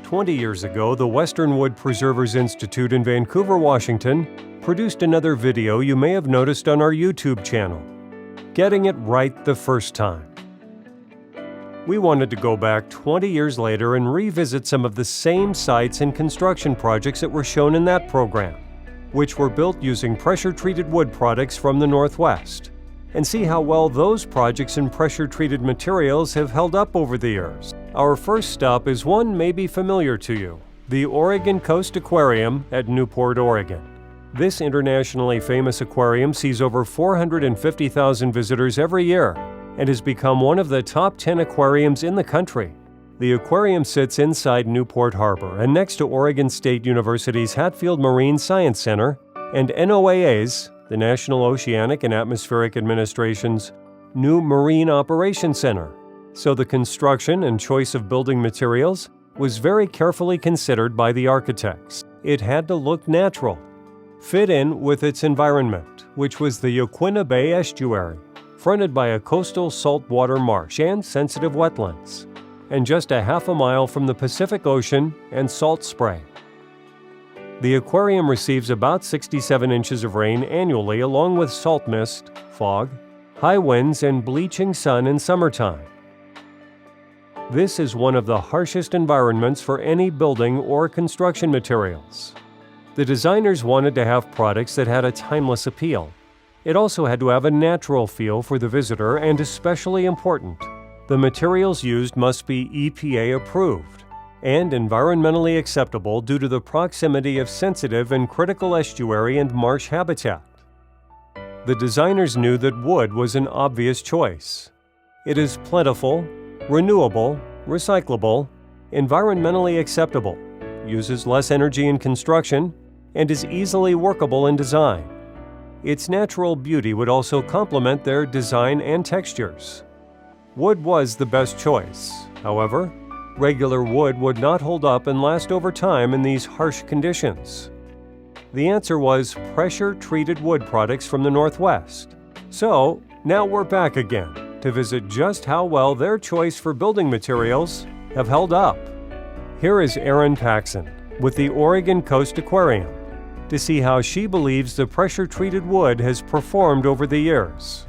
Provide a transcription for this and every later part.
20 years ago, the Western Wood Preservers Institute in Vancouver, Washington, produced another video you may have noticed on our YouTube channel, Getting It Right the First Time. We wanted to go back 20 years later and revisit some of the same sites and construction projects that were shown in that program, which were built using pressure-treated wood products from the Northwest, and see how well those projects and pressure-treated materials have held up over the years. Our first stop is one maybe familiar to you, the Oregon Coast Aquarium at Newport, Oregon. This internationally famous aquarium sees over 450,000 visitors every year and has become one of the top 10 aquariums in the country. The aquarium sits inside Newport Harbor and next to Oregon State University's Hatfield Marine Science Center and NOAA's, the National Oceanic and Atmospheric Administration's, new Marine Operations Center. So the construction and choice of building materials was very carefully considered by the architects. It had to look natural, fit in with its environment, which was the Yaquina Bay estuary, fronted by a coastal saltwater marsh and sensitive wetlands, and just a half a mile from the Pacific Ocean and salt spray. The aquarium receives about 67 inches of rain annually, along with salt mist, fog, high winds, and bleaching sun in summertime. This is one of the harshest environments for any building or construction materials. The designers wanted to have products that had a timeless appeal. It also had to have a natural feel for the visitor, and especially important, the materials used must be EPA approved and environmentally acceptable due to the proximity of sensitive and critical estuary and marsh habitat. The designers knew that wood was an obvious choice. It is plentiful, renewable, recyclable, environmentally acceptable, uses less energy in construction, and is easily workable in design. Its natural beauty would also complement their design and textures. Wood was the best choice. However, regular wood would not hold up and last over time in these harsh conditions. The answer was pressure-treated wood products from the Northwest. So, now we're back again to visit just how well their choice for building materials have held up. Here is Erin Paxson with the Oregon Coast Aquarium to see how she believes the pressure-treated wood has performed over the years.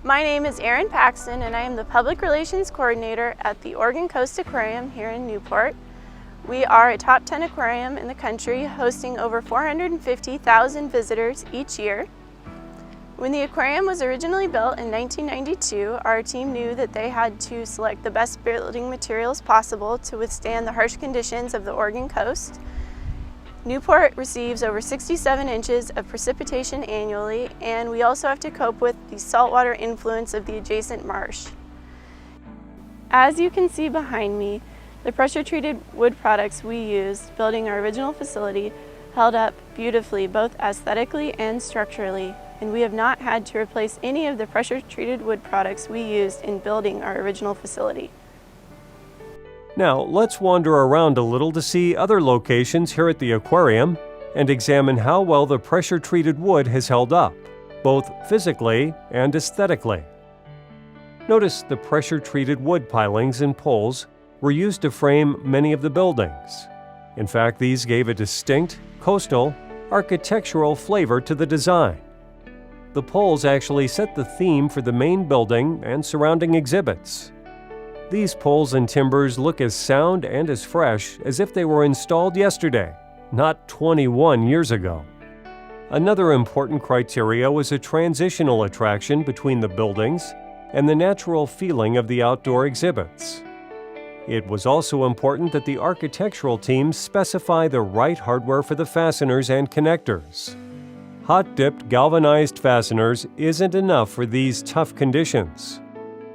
My name is Erin Paxson, and I am the Public Relations Coordinator at the Oregon Coast Aquarium here in Newport. We are a top 10 aquarium in the country, hosting over 450,000 visitors each year. When the aquarium was originally built in 1992, our team knew that they had to select the best building materials possible to withstand the harsh conditions of the Oregon coast. Newport receives over 67 inches of precipitation annually, and we also have to cope with the saltwater influence of the adjacent marsh. As you can see behind me, the pressure-treated wood products we used building our original facility held up beautifully, both aesthetically and structurally, and we have not had to replace any of the pressure-treated wood products we used in building our original facility. Now, let's wander around a little to see other locations here at the aquarium and examine how well the pressure-treated wood has held up, both physically and aesthetically. Notice the pressure-treated wood pilings and poles were used to frame many of the buildings. In fact, these gave a distinct, coastal, architectural flavor to the design. The poles actually set the theme for the main building and surrounding exhibits. These poles and timbers look as sound and as fresh as if they were installed yesterday, not 21 years ago. Another important criteria was a transitional attraction between the buildings and the natural feeling of the outdoor exhibits. It was also important that the architectural team specify the right hardware for the fasteners and connectors. Hot-dipped galvanized fasteners isn't enough for these tough conditions.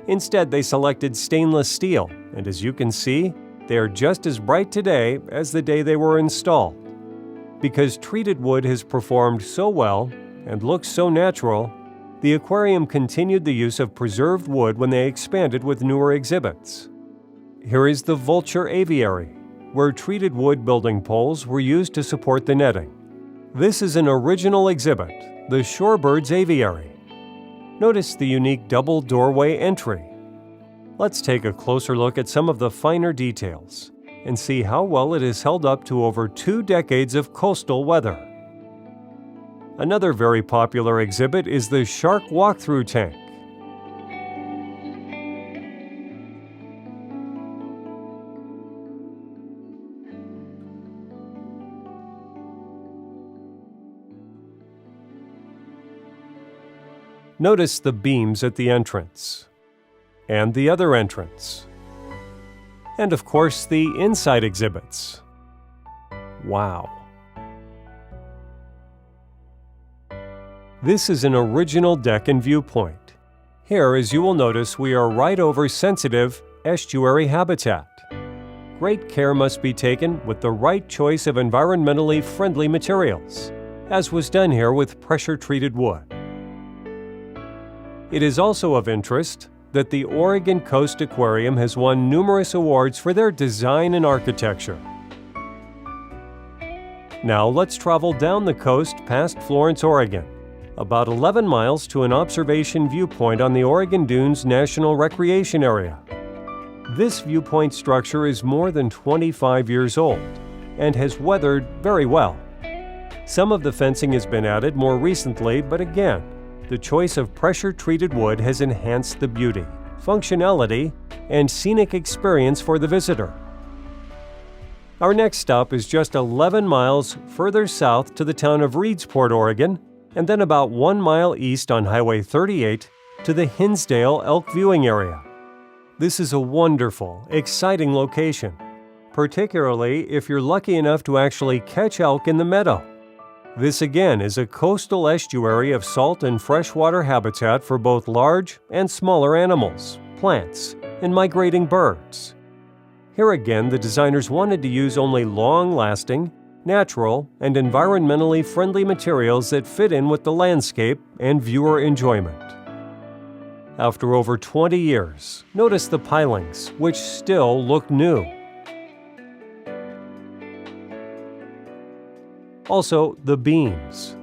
Instead, they selected stainless steel, and as you can see, they are just as bright today as the day they were installed. Because treated wood has performed so well and looks so natural, the aquarium continued the use of preserved wood when they expanded with newer exhibits. Here is the Vulture Aviary, where treated wood building poles were used to support the netting. This is an original exhibit, the Shorebirds Aviary. Notice the unique double doorway entry. Let's take a closer look at some of the finer details. and see how well it has held up to over 2 decades of coastal weather. Another very popular exhibit is the Shark Walkthrough Tank. Notice the beams at the entrance, and the other entrance, and of course the inside exhibits. Wow! This is an original deck and viewpoint. Here, as you will notice, we are right over sensitive estuary habitat. Great care must be taken with the right choice of environmentally friendly materials, as was done here with pressure-treated wood. It is also of interest that the Oregon Coast Aquarium has won numerous awards for their design and architecture. Now let's travel down the coast past Florence, Oregon, about 11 miles to an observation viewpoint on the Oregon Dunes National Recreation Area. This viewpoint structure is more than 25 years old and has weathered very well. Some of the fencing has been added more recently, but again, the choice of pressure-treated wood has enhanced the beauty, functionality, and scenic experience for the visitor. Our next stop is just 11 miles further south to the town of Reedsport, Oregon, and then about 1 mile east on Highway 38 to the Hinsdale Elk Viewing Area. This is a wonderful, exciting location, particularly if you're lucky enough to actually catch elk in the meadow. This again is a coastal estuary of salt and freshwater habitat for both large and smaller animals, plants, and migrating birds. Here again, the designers wanted to use only long-lasting, natural, and environmentally friendly materials that fit in with the landscape and viewer enjoyment. After over 20 years, notice the pilings, which still look new. Also, the beams.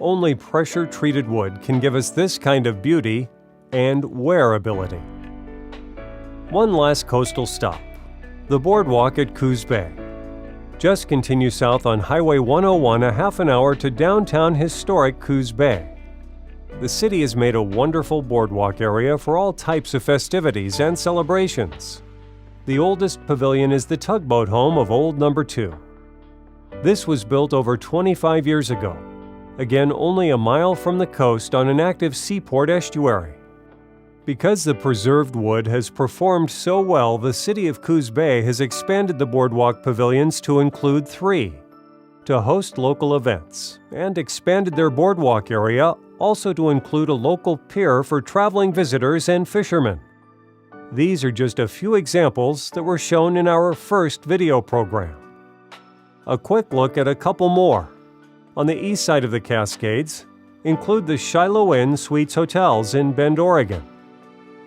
Only pressure-treated wood can give us this kind of beauty and wearability. One last coastal stop, the boardwalk at Coos Bay. Just continue south on Highway 101 a half an hour to downtown historic Coos Bay. The city has made a wonderful boardwalk area for all types of festivities and celebrations. The oldest pavilion is the tugboat home of Old Number 2. This was built over 25 years ago, again only a mile from the coast on an active seaport estuary. Because the preserved wood has performed so well, the city of Coos Bay has expanded the boardwalk pavilions to include 3, to host local events, and expanded their boardwalk area also to include a local pier for traveling visitors and fishermen. These are just a few examples that were shown in our first video program. A quick look at a couple more. On the east side of the Cascades, include the Shiloh Inn Suites Hotels in Bend, Oregon.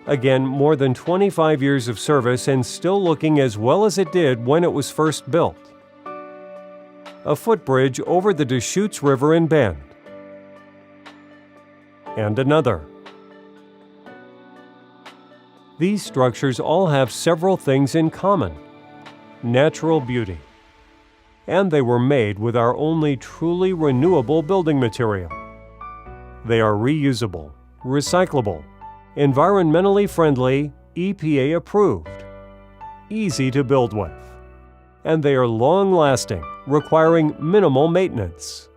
Again, more than 25 years of service and still looking as well as it did when it was first built. A footbridge over the Deschutes River in Bend. And another. These structures all have several things in common. Natural beauty. And they were made with our only truly renewable building material. They are reusable, recyclable, environmentally friendly, EPA approved, easy to build with, and they are long-lasting, requiring minimal maintenance.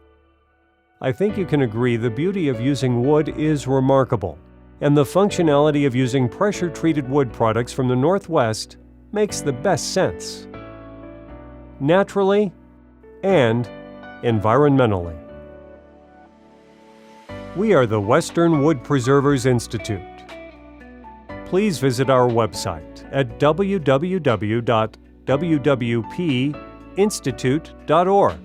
I think you can agree the beauty of using wood is remarkable, and the functionality of using pressure-treated wood products from the Northwest makes the best sense. Naturally and environmentally. We are the Western Wood Preservers Institute. Please visit our website at www.wwpinstitute.org.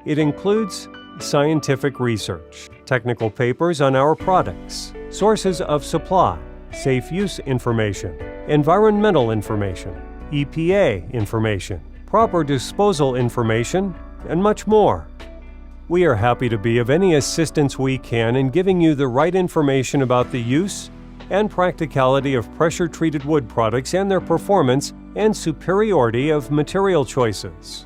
It includes scientific research, technical papers on our products, sources of supply, safe use information, environmental information, EPA information, proper disposal information, and much more. We are happy to be of any assistance we can in giving you the right information about the use and practicality of pressure-treated wood products and their performance, and superiority of material choices.